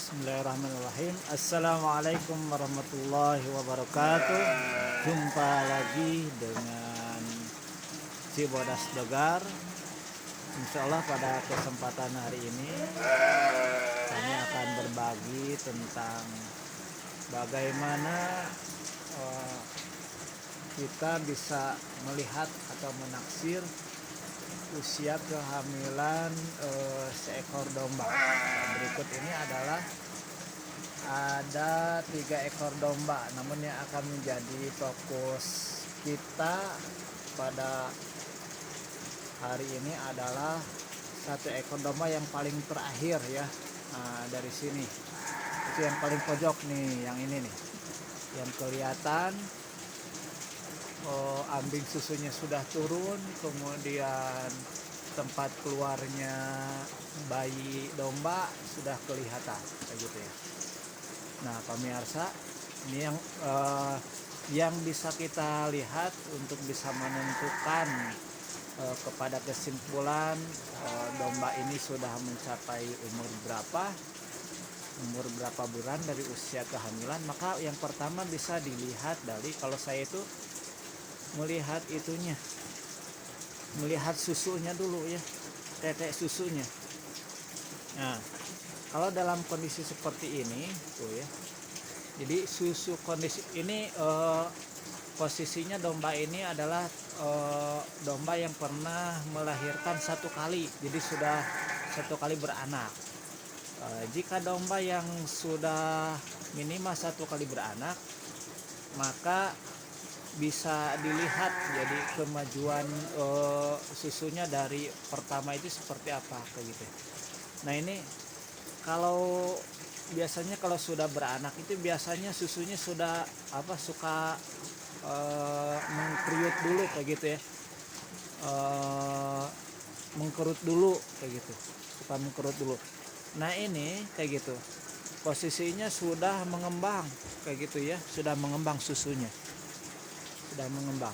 Bismillahirrahmanirrahim. Assalamualaikum warahmatullahi wabarakatuh. Jumpa lagi dengan Cibodas Dogar. Insya Allah pada kesempatan hari ini kami akan berbagi tentang bagaimana kita bisa melihat atau menaksir usia kehamilan seekor domba. Berikut ini adalah ada 3 ekor domba, namun yang akan menjadi fokus kita pada hari ini adalah 1 ekor domba yang paling terakhir ya. Dari sini itu yang paling pojok nih, yang ini nih, yang kelihatan ambing susunya sudah turun, kemudian tempat keluarnya bayi domba sudah kelihatan kayak gitu ya. Nah pemirsa, ini yang bisa kita lihat untuk bisa menentukan kepada kesimpulan domba ini sudah mencapai umur berapa bulan dari usia kehamilan. Maka yang pertama bisa dilihat dari, kalau saya itu melihat itunya, melihat susunya dulu ya, tetek susunya. Nah kalau dalam kondisi seperti ini tuh ya, jadi susu kondisi ini posisinya domba ini adalah domba yang pernah melahirkan 1 kali, jadi sudah 1 kali beranak. Jika domba yang sudah minimal 1 kali beranak, maka bisa dilihat jadi kemajuan susunya dari pertama itu seperti apa kayak gitu. Nah ini kalau biasanya kalau sudah beranak itu biasanya susunya sudah suka mengkerut dulu kayak gitu ya, mengkerut dulu kayak gitu, suka mengkerut dulu. Nah ini kayak gitu posisinya sudah mengembang kayak gitu ya, sudah mengembang susunya, sudah mengembang.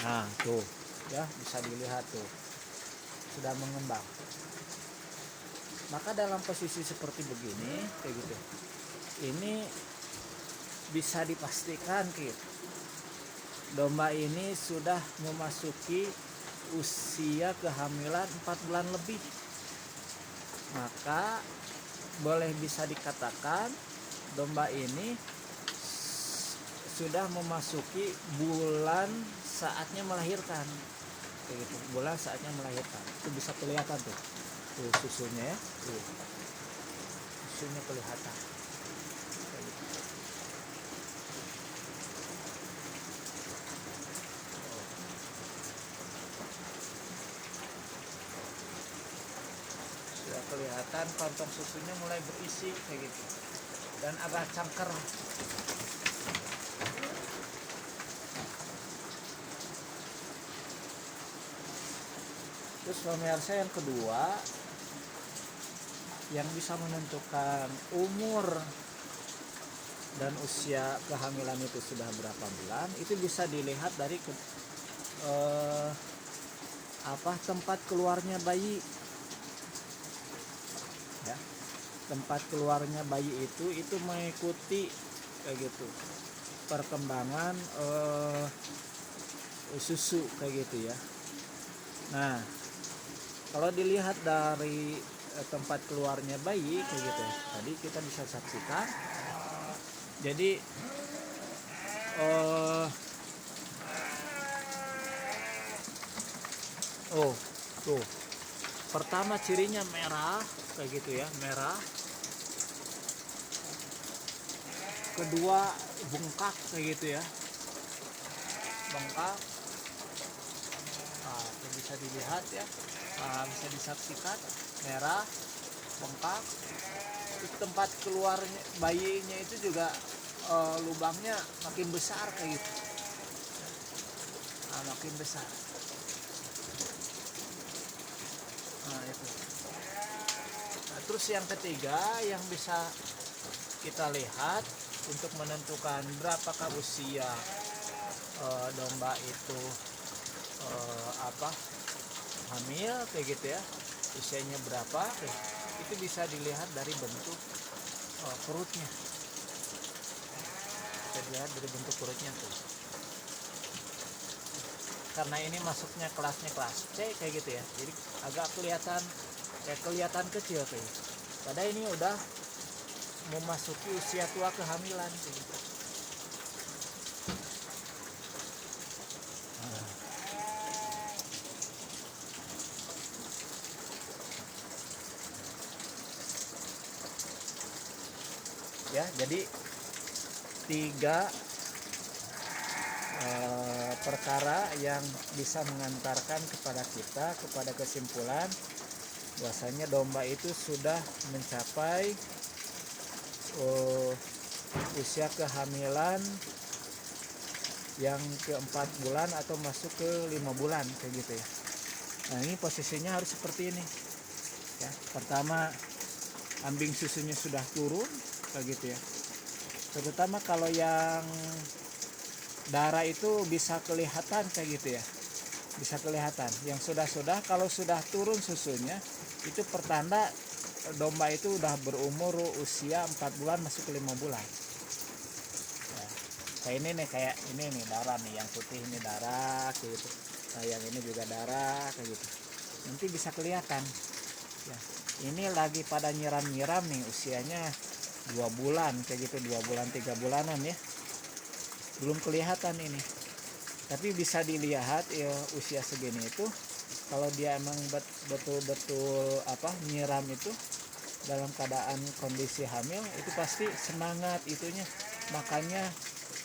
Nah tuh ya, bisa dilihat tuh sudah mengembang. Maka dalam posisi seperti begini kayak gitu, ini bisa dipastikan gitu domba ini sudah memasuki usia kehamilan 4 bulan lebih. Maka boleh bisa dikatakan domba ini sudah memasuki bulan saatnya melahirkan kayak gitu, bulan saatnya melahirkan. Itu bisa kelihatan tuh susunya ya, susunya kelihatan kayak gitu. Sudah kelihatan kantong susunya mulai berisi kayak gitu dan agak cangker. Terus pemirsa, yang kedua yang bisa menentukan umur dan usia kehamilan itu sudah berapa bulan, itu bisa dilihat dari tempat keluarnya bayi ya. Tempat keluarnya bayi itu mengikuti kayak gitu perkembangan susu kayak gitu ya. Nah kalau dilihat dari tempat keluarnya bayi kayak gitu, tadi kita bisa saksikan. Jadi tuh pertama cirinya merah kayak gitu ya, merah. Kedua bengkak kayak gitu ya, bengkak. Itu bisa dilihat ya, bisa disaksikan merah, bengkak. Terus tempat keluarnya bayinya itu juga lubangnya makin besar kayak gitu, makin besar. Itu. Terus yang ketiga yang bisa kita lihat untuk menentukan berapakah usia domba itu hamil kayak gitu ya, usianya berapa, itu bisa dilihat dari bentuk perutnya. Bisa dilihat dari bentuk perutnya tuh. Karena ini masuknya kelasnya kelas C kayak gitu ya, jadi agak kelihatan kecil kayak gitu. Padahal ini udah memasuki usia tua kehamilan kayak gitu. Ya, jadi 3 perkara yang bisa mengantarkan kepada kesimpulan bahwasanya domba itu sudah mencapai usia kehamilan yang ke-4 bulan atau masuk ke 5 bulan kayak gitu ya. Nah, ini posisinya harus seperti ini ya. Pertama, ambing susunya sudah turun kayak gitu ya. Terutama kalau yang darah itu bisa kelihatan kayak gitu ya, bisa kelihatan. Yang sudah kalau sudah turun susunya itu pertanda domba itu udah berumur usia 4 bulan masuk ke 5 bulan ya. Kayak ini nih, kayak ini nih darah nih, yang putih ini darah kayak gitu. Nah, yang ini juga darah kayak gitu, nanti bisa kelihatan ya. Ini lagi pada nyiram nih, usianya 2 bulan kayak gitu, 2 bulan 3 bulanan ya, belum kelihatan ini. Tapi bisa dilihat ya, usia segini itu kalau dia emang betul-betul nyiram itu dalam keadaan kondisi hamil, itu pasti semangat itunya, makanya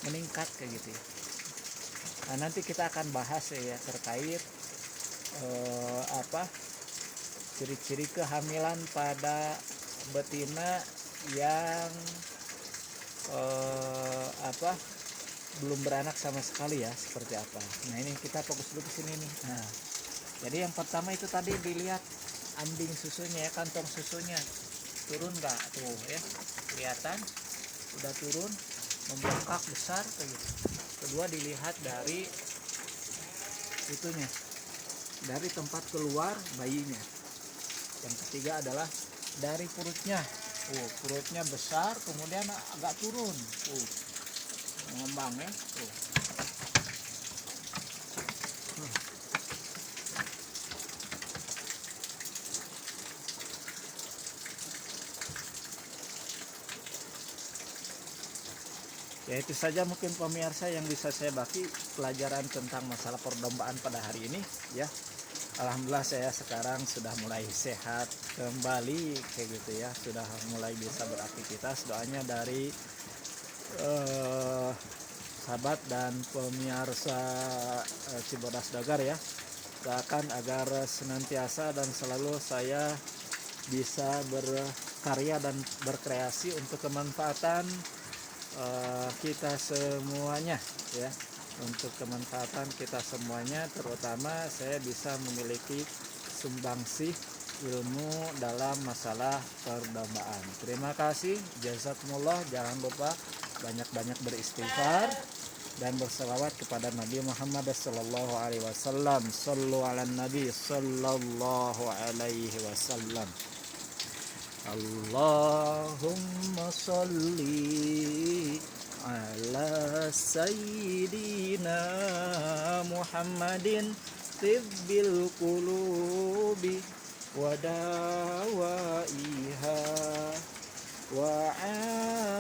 meningkat kayak gitu ya. Nah, nanti kita akan bahas ya terkait ciri-ciri kehamilan pada betina yang belum beranak sama sekali ya, seperti apa. Nah, ini kita fokus dulu ke sini nih. Nah, jadi yang pertama itu tadi dilihat ambing susunya ya, kantong susunya turun nggak tuh ya, kelihatan udah turun, membengkak besar kayak gitu. Kedua, dilihat dari itunya, dari tempat keluar bayinya. Yang ketiga adalah dari perutnya. Perutnya besar, kemudian agak turun, mengembang ya. Ya, itu saja mungkin pemirsa yang bisa saya bagi pelajaran tentang masalah perdombaan pada hari ini ya. Alhamdulillah saya sekarang sudah mulai sehat kembali kayak gitu ya, sudah mulai bisa beraktivitas. Doanya dari sahabat dan pemirsa Cibodas Dagar ya, doakan agar senantiasa dan selalu saya bisa berkarya dan berkreasi untuk kemanfaatan kita semuanya ya, untuk kemanfaatan kita semuanya. Terutama saya bisa memiliki sumbangsih ilmu dalam masalah perdombaan. Terima kasih, jazakumullah. Jangan lupa banyak-banyak beristighfar dan berselawat kepada Nabi Muhammad sallallahu alaihi wasallam. Shallu ala Nabi sallallahu alaihi wasallam. Allahumma sholli ala sayyidina Muhammadin tibbil qulubi wa dawaiha wa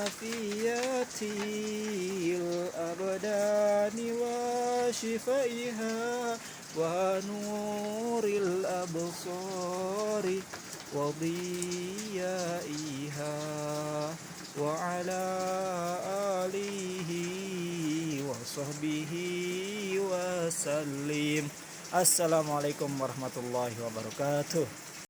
afiyatil abdani wa shifaiha wa nuril absari wa diyaiha wa ala alihi wa sahbihi wa sallim. Assalamualaikum warahmatullahi wabarakatuh.